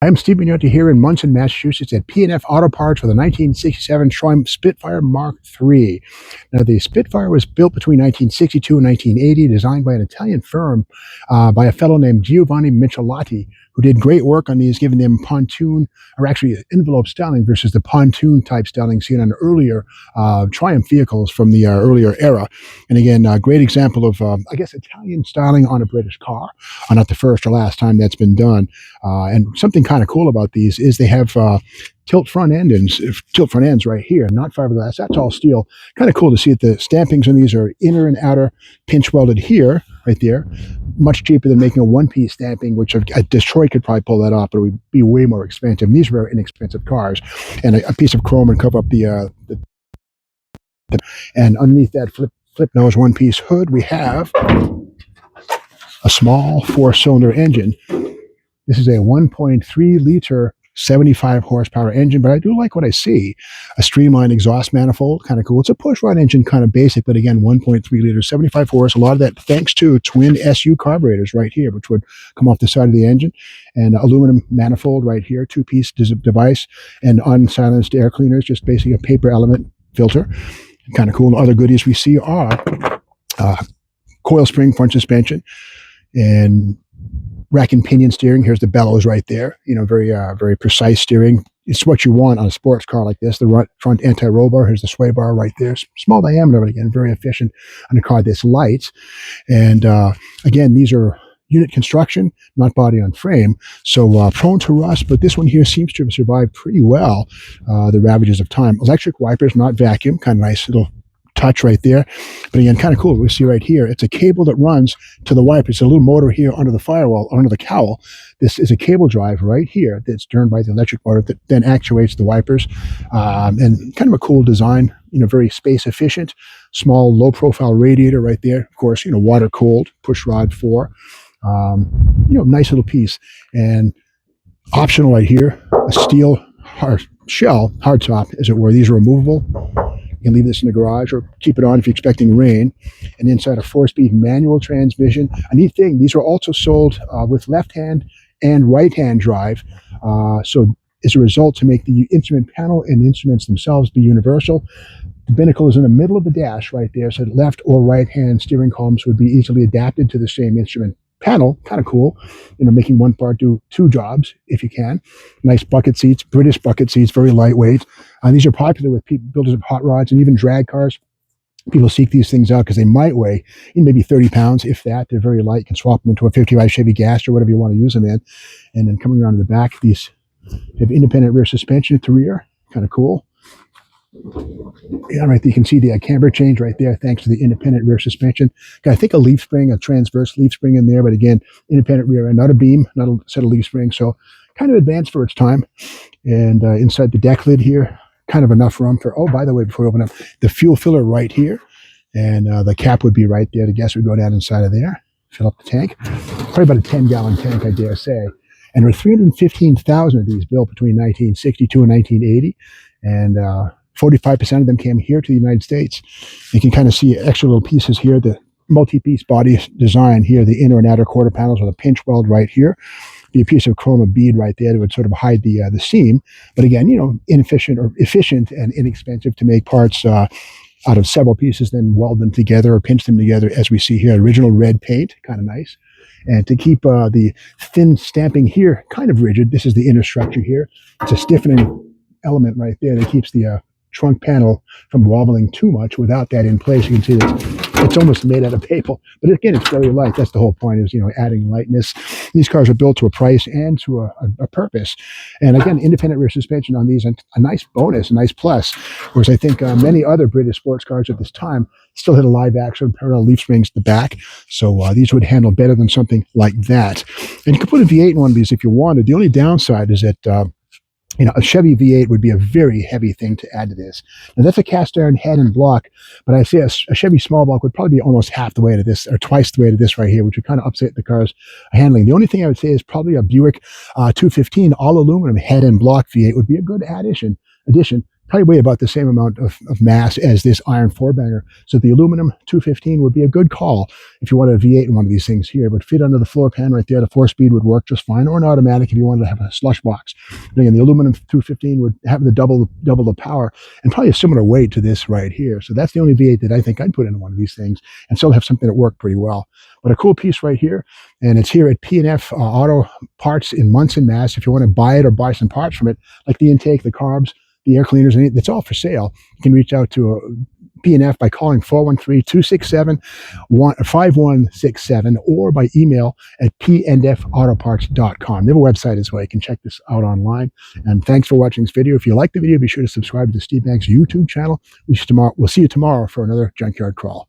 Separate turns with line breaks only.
I'm Steve Mignotti here in Munson, Massachusetts at P&F Auto Parts for the 1967 Triumph Spitfire Mark III. Now, the Spitfire was built between 1962 and 1980, designed by an Italian firm by a fellow named Giovanni Michelotti, who did great work on these, giving them pontoon, or actually envelope styling versus the pontoon type styling seen on earlier Triumph vehicles from the earlier era. And again, a great example of, I guess, Italian styling on a British car. Not the first or last time that's been done. And something kind of cool about these is they have tilt front ends right here, not fiberglass. That's all steel. Kind of cool to see that the stampings on these are inner and outer pinch welded here, right there. Much cheaper than making a one-piece stamping, which Detroit could probably pull that off, but it would be way more expensive. And these are very inexpensive cars, and a piece of chrome would cover up the and underneath that flip nose one-piece hood, we have a small four-cylinder engine. This is a 1.3 liter 75 horsepower engine, but I do like what I see. A streamlined exhaust manifold, kind of cool. It's a push-rod engine, kind of basic, but again, 1.3 liter, 75 horse. A lot of that thanks to twin SU carburetors right here, which would come off the side of the engine, and aluminum manifold right here, two-piece device, and unsilenced air cleaners, just basically a paper element filter. Kind of cool. Other goodies we see are coil spring front suspension and rack and pinion steering. Here's the bellows right there. You know, very precise steering. It's what you want on a sports car like this. The front anti-roll bar. Here's the sway bar right there. Small diameter, but again, very efficient on a car this light. And again, these are unit construction, not body on frame, so prone to rust, but this one here seems to have survived pretty well the ravages of time. Electric wipers, not vacuum. Kind of nice little touch right there, but again, kind of cool. We see right here, it's a cable that runs to the wiper. It's a little motor here under the firewall, under the cowl. This is a cable drive right here that's turned by the electric motor that then actuates the wipers, and kind of a cool design. You know, very space efficient. Small, low profile radiator right there. Of course, you know, water cooled, push rod 4. You know, nice little piece. And optional right here, a steel hardtop, as it were. These are removable. You can leave this in the garage or keep it on if you're expecting rain. And inside a 4-speed manual transmission. A neat thing, these are also sold with left-hand and right-hand drive. So as a result, to make the instrument panel and the instruments themselves be universal, the binnacle is in the middle of the dash right there, so left or right-hand steering columns would be easily adapted to the same instrument panel. Kind of cool, you know, making one part do two jobs if you can. Nice bucket seats, British bucket seats, very lightweight. These are popular with builders of hot rods and even drag cars. People seek these things out because they might weigh maybe 30 pounds, if that. They're very light. You can swap them into a 55 Chevy Gas or whatever you want to use them in. And then coming around to the back, these have independent rear suspension at the rear. Kind of cool. Yeah, right there, you can see the camber change right there, thanks to the independent rear suspension. Got, I think, a leaf spring, a transverse leaf spring in there, but again, independent rear end, not a beam, not a set of leaf springs, so kind of advanced for its time. And inside the deck lid here, kind of enough room for, oh, by the way, before we open up, the fuel filler right here, and the cap would be right there. The gas would go down inside of there, fill up the tank. Probably about a 10-gallon tank, I dare say. And there were 315,000 of these built between 1962 and 1980, and 45% of them came here to the United States. You can kind of see extra little pieces here, the multi-piece body design here, the inner and outer quarter panels with a pinch weld right here. Be a piece of chroma bead right there that would sort of hide the seam. But again, you know, efficient and inexpensive to make parts out of several pieces, then weld them together or pinch them together, as we see here. Original red paint, kind of nice. And to keep the thin stamping here kind of rigid, this is the inner structure here. It's a stiffening element right there that keeps the trunk panel from wobbling too much. Without that in place, you can see that it's almost made out of paper, but again, it's very light. That's the whole point, is, you know, adding lightness. These cars are built to a price and to a purpose. And again, independent rear suspension on these, a nice bonus, a nice plus, whereas I think many other British sports cars at this time still had a live axle, parallel leaf springs at the back. So these would handle better than something like that. And you could put a V8 in one of these if you wanted. The only downside is that you know, a Chevy V8 would be a very heavy thing to add to this. Now, that's a cast iron head and block, but I say a Chevy small block would probably be almost half the weight of this, or twice the weight of this right here, which would kind of upset the car's handling. The only thing I would say is probably a Buick 215 all aluminum head and block V8 would be a good addition probably weigh about the same amount of mass as this iron four-banger. So the aluminum 215 would be a good call if you want a V8 in one of these things here. It would fit under the floor pan right there. The four-speed would work just fine, or an automatic if you wanted to have a slush box. But again, the aluminum 215 would have the double the power and probably a similar weight to this right here. So that's the only V8 that I think I'd put into one of these things and still have something that worked pretty well. But a cool piece right here, and it's here at P&F Auto Parts in Munson, Mass. If you want to buy it or buy some parts from it, like the intake, the carbs, the air cleaners, and it's all for sale. You can reach out to P&F by calling 413-267-5167 or by email at pndfautoparts.com. They have a website as well. You can check this out online. And thanks for watching this video. If you like the video, be sure to subscribe to the Steve Maggs YouTube channel. We'll see you tomorrow for another Junkyard Crawl.